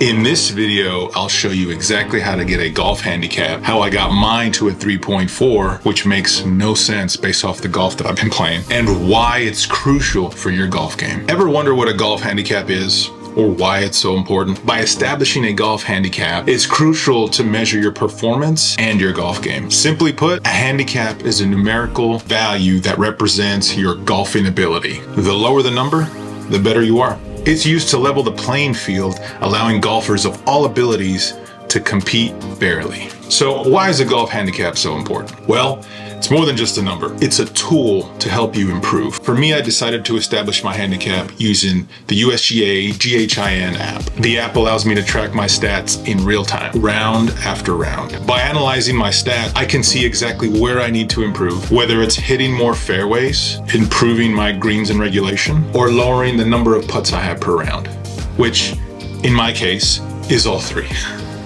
In this video, I'll show you exactly how to get a golf handicap, how I got mine to a 3.4, which makes no sense based off the golf that I've been playing, and why it's crucial for your golf game. Ever wonder what a golf handicap is? Or why it's so important? By establishing a golf handicap, it's crucial to measure your performance and your golf game. Simply put, a handicap is a numerical value that represents your golfing ability. The lower the number, the better you are. It's used to level the playing field, allowing golfers of all abilities to compete fairly. So why is a golf handicap so important? Well, it's more than just a number. It's a tool to help you improve. For me, I decided to establish my handicap using the USGA GHIN app. The app allows me to track my stats in real time, round after round. By analyzing my stats, I can see exactly where I need to improve, whether it's hitting more fairways, improving my greens and regulation, or lowering the number of putts I have per round, which in my case is all three.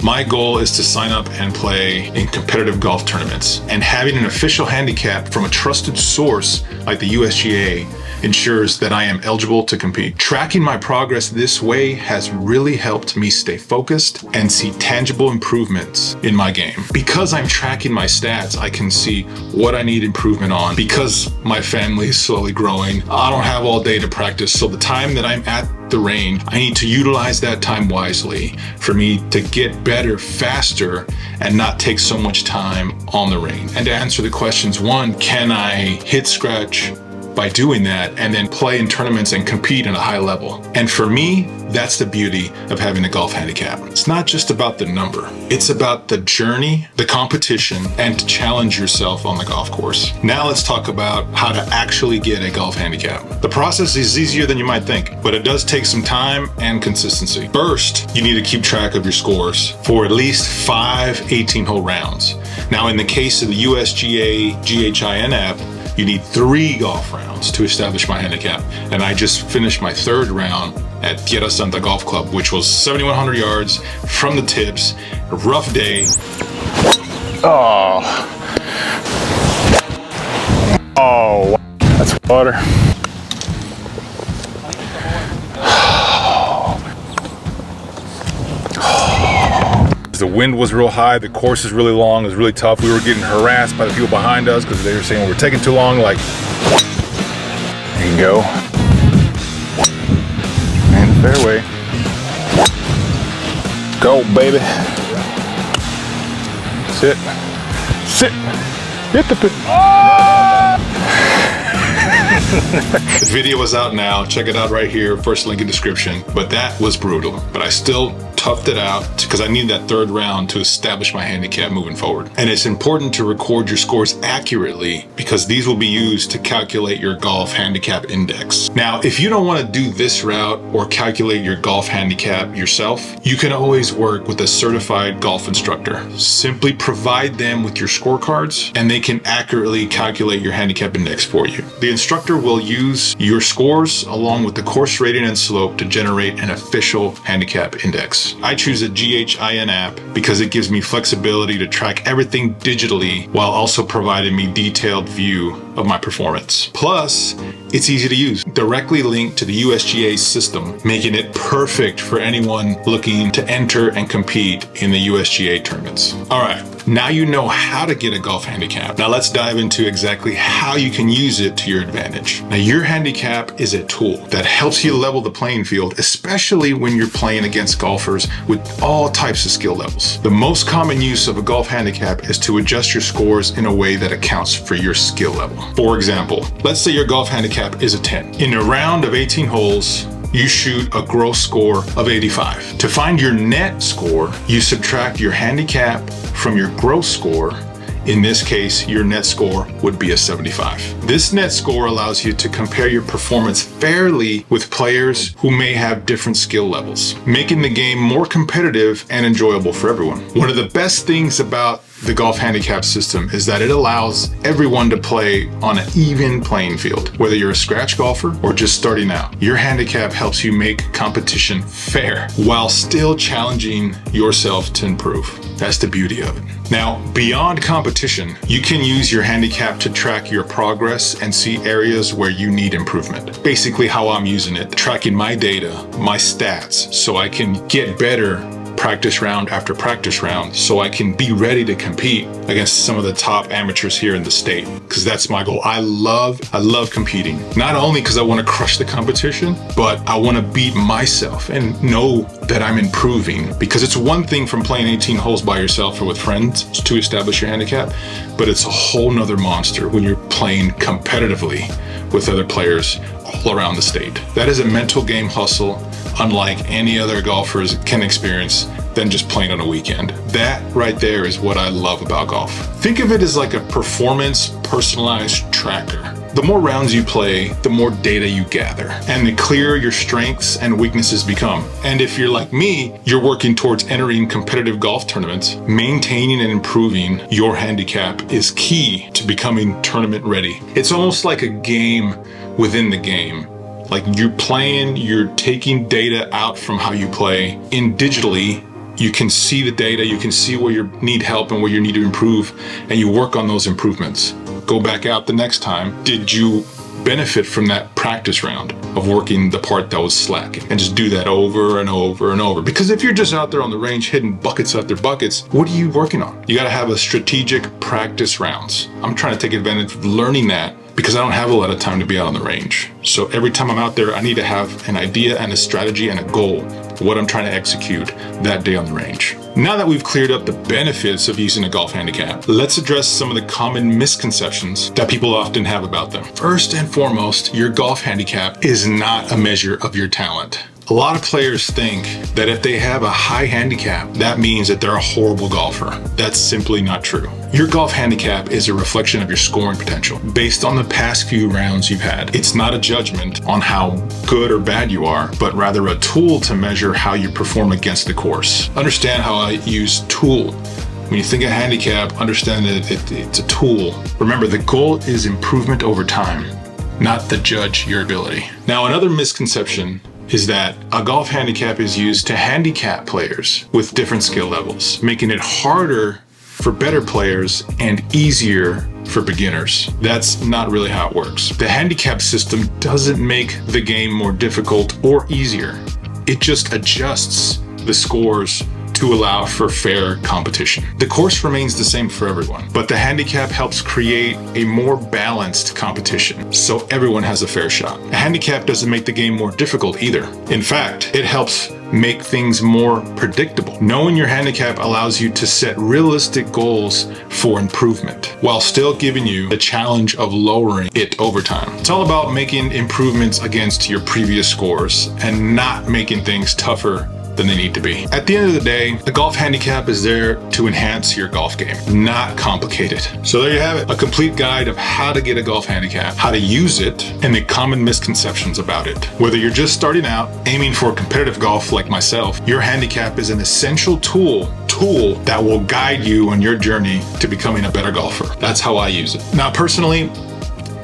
My goal is to sign up and play in competitive golf tournaments, and having an official handicap from a trusted source like the USGA ensures that I am eligible to compete. Tracking my progress this way has really helped me stay focused and see tangible improvements in my game. Because I'm tracking my stats, I can see what I need improvement on. Because my family is slowly growing, I don't have all day to practice, so the time that I'm at the range, I need to utilize that time wisely for me to get better faster and not take so much time on the range. And to answer the questions, one, can I hit scratch by doing that and then play in tournaments and compete at a high level? And for me, that's the beauty of having a golf handicap. It's not just about the number. It's about the journey, the competition, and to challenge yourself on the golf course. Now let's talk about how to actually get a golf handicap. The process is easier than you might think, but it does take some time and consistency. First, you need to keep track of your scores for at least 5 18-hole rounds. Now, in the case of the USGA GHIN app, you need 3 golf rounds to establish my handicap. And I just finished my 3rd round at Tierra Santa Golf Club, which was 7,100 yards from the tips, a rough day. Oh, that's water. The wind was real high, the course is really long, it was really tough. We were getting harassed by the people behind us because they were saying we were taking too long. Like, there you go. And fairway. Go, baby. Sit. Sit. Hit the pit. The video is out now. Check it out right here. First link in description. But that was brutal. But I still toughed it out because I need that 3rd round to establish my handicap moving forward. And it's important to record your scores accurately because these will be used to calculate your golf handicap index. Now, if you don't want to do this route or calculate your golf handicap yourself, you can always work with a certified golf instructor. Simply provide them with your scorecards and they can accurately calculate your handicap index for you. The instructor will use your scores along with the course rating and slope to generate an official handicap index. I choose a GHIN app because it gives me flexibility to track everything digitally while also providing me detailed view of my performance. Plus, it's easy to use, directly linked to the USGA system, making it perfect for anyone looking to enter and compete in the USGA tournaments. All right, now you know how to get a golf handicap. Now let's dive into exactly how you can use it to your advantage. Now, your handicap is a tool that helps you level the playing field, especially when you're playing against golfers with all types of skill levels. The most common use of a golf handicap is to adjust your scores in a way that accounts for your skill level. For example, let's say your golf handicap is a 10. In a round of 18 holes, you shoot a gross score of 85. To find your net score, you subtract your handicap from your gross score. In this case, your net score would be a 75. This net score allows you to compare your performance fairly with players who may have different skill levels, making the game more competitive and enjoyable for everyone. One of the best things about the golf handicap system is that it allows everyone to play on an even playing field. Whether you're a scratch golfer or just starting out, your handicap helps you make competition fair while still challenging yourself to improve. That's the beauty of it. Now, beyond competition, you can use your handicap to track your progress and see areas where you need improvement. Basically how I'm using it, tracking my data, my stats, so I can get better practice round after practice round, so I can be ready to compete against some of the top amateurs here in the state, because that's my goal. I love competing, not only because I want to crush the competition, but I want to beat myself and know that I'm improving, because it's one thing from playing 18 holes by yourself or with friends to establish your handicap, but it's a whole nother monster when you're playing competitively with other players all around the state. That is a mental game hustle unlike any other golfers can experience than just playing on a weekend. That right there is what I love about golf. Think of it as like a performance personalized tracker. The more rounds you play, the more data you gather, and the clearer your strengths and weaknesses become. And if you're like me, you're working towards entering competitive golf tournaments, maintaining and improving your handicap is key to becoming tournament ready. It's almost like a game within the game. Like you're playing, you're taking data out from how you play. In digitally, you can see the data, you can see where you need help and where you need to improve, and you work on those improvements. Go back out the next time. Did you benefit from that practice round of working the part that was slacking? And just do that over and over and over. Because if you're just out there on the range hitting buckets after buckets, what are you working on? You got to have a strategic practice rounds. I'm trying to take advantage of learning that, because I don't have a lot of time to be out on the range. So every time I'm out there, I need to have an idea and a strategy and a goal, what I'm trying to execute that day on the range. Now that we've cleared up the benefits of using a golf handicap, let's address some of the common misconceptions that people often have about them. First and foremost, your golf handicap is not a measure of your talent. A lot of players think that if they have a high handicap, that means that they're a horrible golfer. That's simply not true. Your golf handicap is a reflection of your scoring potential based on the past few rounds you've had. It's not a judgment on how good or bad you are, but rather a tool to measure how you perform against the course. Understand how I use tool. When you think of handicap, understand that it's a tool. Remember, the goal is improvement over time, not to judge your ability. Now, another misconception is that a golf handicap is used to handicap players with different skill levels, making it harder for better players and easier for beginners. That's not really how it works. The handicap system doesn't make the game more difficult or easier. It just adjusts the scores to allow for fair competition. The course remains the same for everyone, but the handicap helps create a more balanced competition so everyone has a fair shot. A handicap doesn't make the game more difficult either. In fact, it helps make things more predictable. Knowing your handicap allows you to set realistic goals for improvement while still giving you the challenge of lowering it over time. It's all about making improvements against your previous scores and not making things tougher than they need to be. At the end of the day, the golf handicap is there to enhance your golf game, not complicate it. So there you have it, a complete guide of how to get a golf handicap, how to use it, and the common misconceptions about it. Whether you're just starting out, aiming for competitive golf like myself, your handicap is an essential tool that will guide you on your journey to becoming a better golfer. That's how I use it. Now, personally,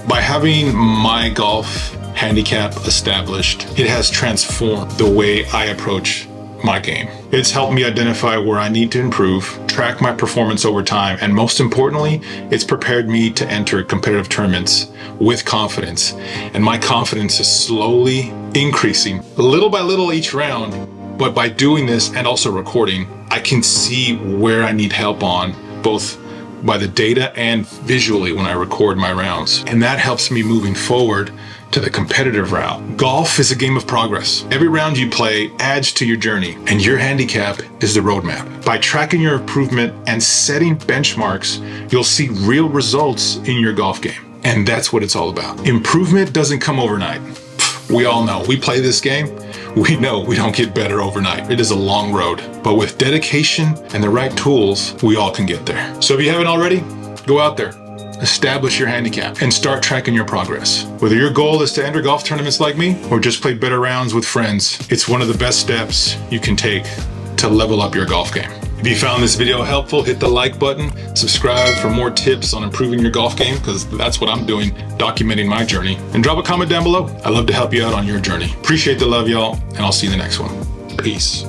by having my golf handicap established, it has transformed the way I approach my game. It's helped me identify where I need to improve, track my performance over time, and most importantly, it's prepared me to enter competitive tournaments with confidence. And my confidence is slowly increasing, little by little each round. But by doing this and also recording, I can see where I need help on, both by the data and visually when I record my rounds. And that helps me moving forward to the competitive route. Golf is a game of progress. Every round you play adds to your journey, and your handicap is the roadmap. By tracking your improvement and setting benchmarks, you'll see real results in your golf game. And that's what it's all about. Improvement doesn't come overnight. We all know, we play this game, we know we don't get better overnight. It is a long road, but with dedication and the right tools, we all can get there. So if you haven't already, go out there, establish your handicap, and start tracking your progress. Whether your goal is to enter golf tournaments like me or just play better rounds with friends, it's one of the best steps you can take to level up your golf game. If you found this video helpful, hit the like button, subscribe for more tips on improving your golf game, because that's what I'm doing, documenting my journey. And drop a comment down below. I'd love to help you out on your journey. Appreciate the love, y'all, and I'll see you in the next one. Peace.